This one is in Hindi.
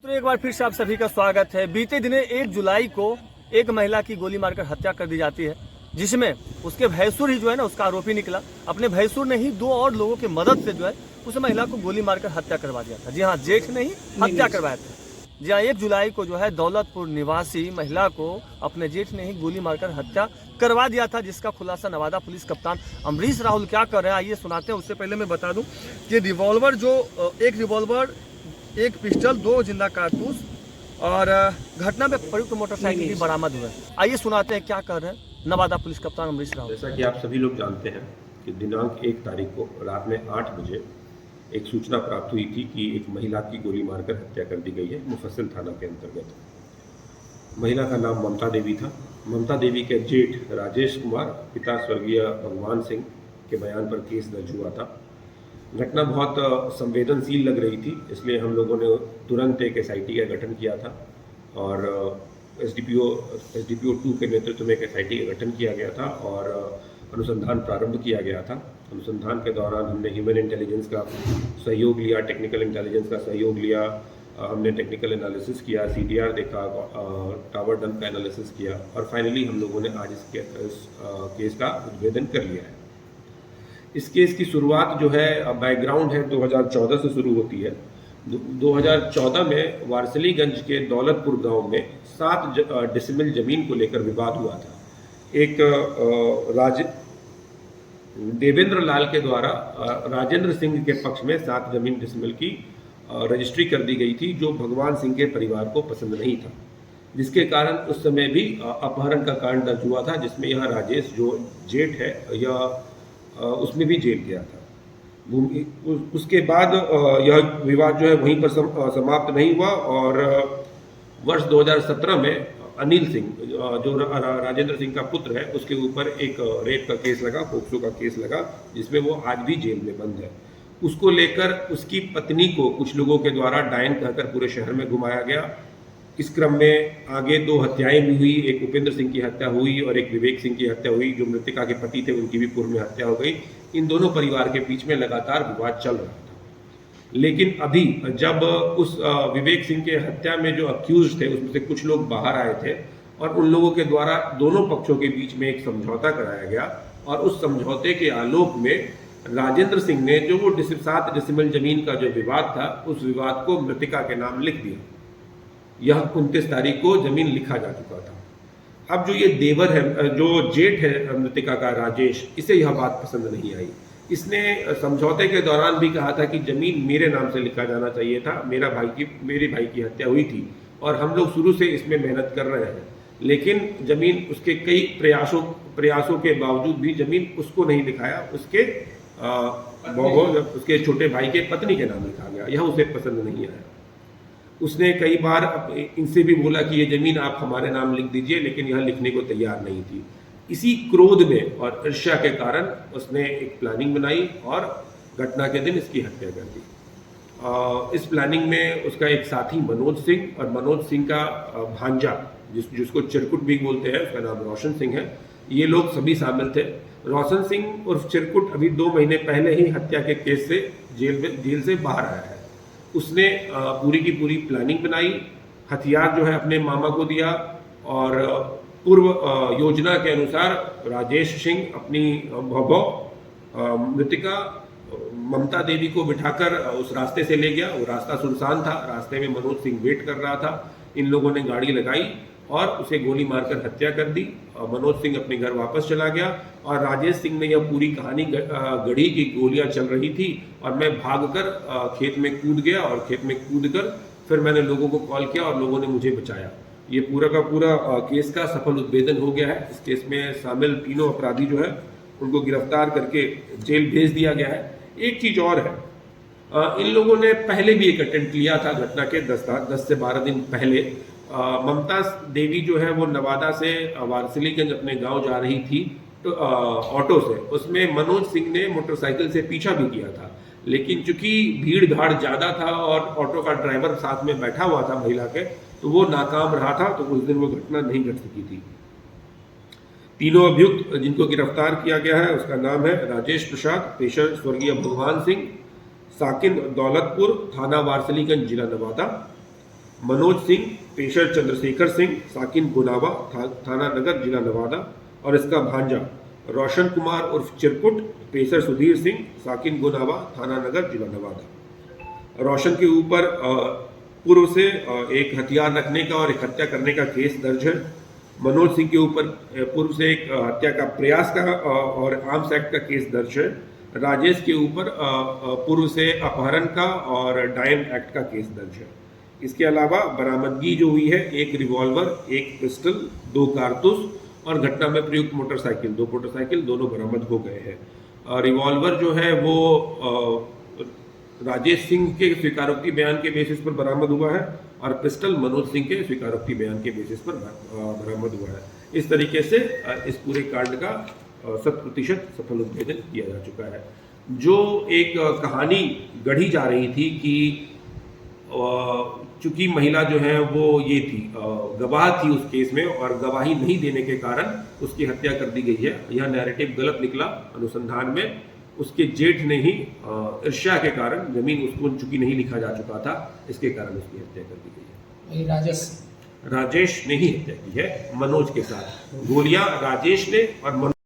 तो एक बार फिर से आप सभी का स्वागत है। बीते दिने 1 जुलाई को एक महिला की गोली मारकर हत्या कर दी जाती है, जिसमें उसके भैंसुर ही जो है ना उसका आरोपी निकला। अपने भैंसुर ने ही 2 और लोगों की मदद से जो है उस महिला को गोली मारकर हत्या करवा दिया था। जी हाँ, जेठ ने ही हत्या करवाया था। जी हाँ, 1 जुलाई को जो है दौलतपुर निवासी महिला को अपने जेठ ने ही गोली मारकर हत्या करवा दिया था, जिसका खुलासा नवादा पुलिस कप्तान अमरीश राहुल क्या कर रहे हैं आइए सुनाते हैं। उससे पहले मैं बता दूं कि रिवॉल्वर एक रिवॉल्वर, एक पिस्टल, 2 जिंदा कारतूस और घटना में प्रयुक्त मोटरसाइकिल भी बरामद हुए। आइए सुनाते हैं क्या कर रहे हैं नवादा पुलिस कप्तान अमरीश राहुल। जैसा कि आप सभी लोग जानते हैं कि दिनांक 1 तारीख को रात में 8 बजे एक सूचना प्राप्त हुई थी कि एक महिला की गोली मारकर हत्या कर दी गई है मुफस्सिल थाना के अंतर्गत। महिला का नाम ममता देवी था। ममता देवी के जेठ राजेश कुमार, पिता स्वर्गीय भगवान सिंह के बयान पर केस दर्ज हुआ था। घटना बहुत संवेदनशील लग रही थी, इसलिए हम लोगों ने तुरंत एक SIT का गठन किया था और SDPO 2 के नेतृत्व में एक SIT का गठन किया गया था और अनुसंधान प्रारंभ किया गया था। अनुसंधान के दौरान हमने ह्यूमन इंटेलिजेंस का सहयोग लिया, टेक्निकल इंटेलिजेंस का सहयोग लिया, हमने टेक्निकल एनालिसिस किया, CDR देखा, टावर डंप का एनालिसिस किया और फाइनली हम लोगों ने आज इस केस का उद्भेदन कर लिया है। इस केस की शुरुआत जो है, बैकग्राउंड है, 2014 से शुरू होती है। 2014 में वारसलीगंज के दौलतपुर गांव में 7 डेसिमल जमीन को लेकर विवाद हुआ था। एक देवेंद्र लाल के द्वारा राजेंद्र सिंह के पक्ष में 7 जमीन डेसिमल की रजिस्ट्री कर दी गई थी, जो भगवान सिंह के परिवार को पसंद नहीं था, जिसके कारण उस समय भी अपहरण का कांड दर्ज हुआ था, जिसमें यह राजेश जो जेठ है यह उसमें भी जेल गया था। उसके बाद यह विवाद जो है वहीं पर समाप्त नहीं हुआ और वर्ष 2017 में अनिल सिंह जो राजेंद्र सिंह का पुत्र है उसके ऊपर एक रेप का केस लगा, पोक्सो का केस लगा, जिसमें वो आज भी जेल में बंद है। उसको लेकर उसकी पत्नी को कुछ लोगों के द्वारा डायन कहकर पूरे शहर में घुमाया गया। इस क्रम में आगे 2 हत्याएं भी हुई, एक उपेंद्र सिंह की हत्या हुई और एक विवेक सिंह की हत्या हुई। जो मृतका के पति थे उनकी भी पूर्व में हत्या हो गई। इन दोनों परिवार के बीच में लगातार विवाद चल रहा था। लेकिन अभी जब उस विवेक सिंह के हत्या में जो अक्यूज थे उसमें से कुछ लोग बाहर आए थे और उन लोगों के द्वारा दोनों पक्षों के बीच में एक समझौता कराया गया और उस समझौते के आलोक में राजेंद्र सिंह ने जो वो 7 डेसिमल जमीन का जो विवाद था उस विवाद को मृतिका के नाम लिख दिया। यह 29 तारीख को जमीन लिखा जा चुका था। अब जो ये देवर है, जो जेठ है मृतिका का राजेश, इसे यह बात पसंद नहीं आई। इसने समझौते के दौरान भी कहा था कि जमीन मेरे नाम से लिखा जाना चाहिए था, मेरे भाई की हत्या हुई थी और हम लोग शुरू से इसमें मेहनत कर रहे हैं, लेकिन जमीन उसके कई प्रयासों के बावजूद भी जमीन उसको नहीं लिखाया, उसके छोटे भाई के पत्नी के नाम लिखा गया। यह उसे पसंद नहीं आया। उसने कई बार इनसे भी बोला कि ये जमीन आप हमारे नाम लिख दीजिए, लेकिन यह लिखने को तैयार नहीं थी। इसी क्रोध में और ईर्ष्या के कारण उसने एक प्लानिंग बनाई और घटना के दिन इसकी हत्या कर दी। इस प्लानिंग में उसका एक साथी मनोज सिंह और मनोज सिंह का भांजा जिसको चिरकुट भी बोलते हैं, उसका नाम रोशन सिंह है, ये लोग सभी शामिल थे। रोशन सिंह और चिरकुट अभी 2 महीने पहले ही हत्या के केस से जेल से बाहर आया है। उसने पूरी की पूरी प्लानिंग बनाई, हथियार जो है अपने मामा को दिया और पूर्व योजना के अनुसार राजेश सिंह अपनी मृतिका ममता देवी को बिठाकर उस रास्ते से ले गया। वो रास्ता सुनसान था, रास्ते में मनोज सिंह वेट कर रहा था। इन लोगों ने गाड़ी लगाई और उसे गोली मारकर हत्या कर दी। मनोज सिंह अपने घर वापस चला गया और राजेश सिंह ने यह पूरी कहानी गढ़ी की गोलियां चल रही थी और मैं भागकर खेत में कूद गया और खेत में कूदकर फिर मैंने लोगों को कॉल किया और लोगों ने मुझे बचाया। ये पूरा का पूरा केस का सफल उद्भेदन हो गया है। इस केस में शामिल तीनों अपराधी जो है उनको गिरफ्तार करके जेल भेज दिया गया है। एक चीज और है, इन लोगों ने पहले भी एक अटेम्प्ट लिया था घटना के 10 से 12 दिन पहले। ममता देवी जो है वो नवादा से वारसलीगंज अपने गांव जा रही थी तो ऑटो से, उसमें मनोज सिंह ने मोटरसाइकिल से पीछा भी किया था, लेकिन चूंकि भीड़ भाड़ ज़्यादा था और ऑटो का ड्राइवर साथ में बैठा हुआ था महिला के, तो वो नाकाम रहा था, तो उस दिन वो घटना नहीं घट सकी थी। तीनों अभियुक्त जिनको गिरफ्तार किया गया है उसका नाम है राजेश प्रसाद, पेशा स्वर्गीय भगवान सिंह, साकिन दौलतपुर, थाना वारसलीगंज, जिला नवादा। मनोज सिंह पेशर चंद्रशेखर सिंह साकिन गुनावा थाना नगर जिला नवादा और इसका भांजा रोशन कुमार उर्फ चिरकुट पेशर सुधीर सिंह साकिन गुनावा थाना नगर जिला नवादा। रोशन के ऊपर पूर्व से एक हथियार रखने का और एक हत्या करने का केस दर्ज है। मनोज सिंह के ऊपर पूर्व से एक हत्या का प्रयास का और आर्म्स एक्ट का केस दर्ज है। राजेश के ऊपर पूर्व से अपहरण का और डायन एक्ट का केस दर्ज है। इसके अलावा बरामदगी जो हुई है एक रिवॉल्वर, एक पिस्टल, 2 कारतूस और घटना में प्रयुक्त मोटरसाइकिल, 2 मोटरसाइकिल दोनों बरामद हो गए हैं। रिवॉल्वर जो है वो राजेश सिंह के स्वीकारोक्ति बयान के बेसिस पर बरामद हुआ है और पिस्टल मनोज सिंह के स्वीकारोक्ति बयान के बेसिस पर बरामद हुआ है। इस तरीके से इस पूरे कांड का 100% सफल उद्भेदन किया जा चुका है। जो एक कहानी गढ़ी जा रही थी कि चूंकि महिला जो है वो ये थी गवाह थी उस केस में और गवाही नहीं देने के कारण उसकी हत्या कर दी गई है, यह नैरेटिव गलत निकला। अनुसंधान में उसके जेठ ने ही ईर्ष्या के कारण जमीन उसको चूंकि नहीं लिखा जा चुका था, इसके कारण उसकी हत्या कर दी गई है। राजेश ने ही हत्या की है मनोज के साथ। गोलियां राजेश ने और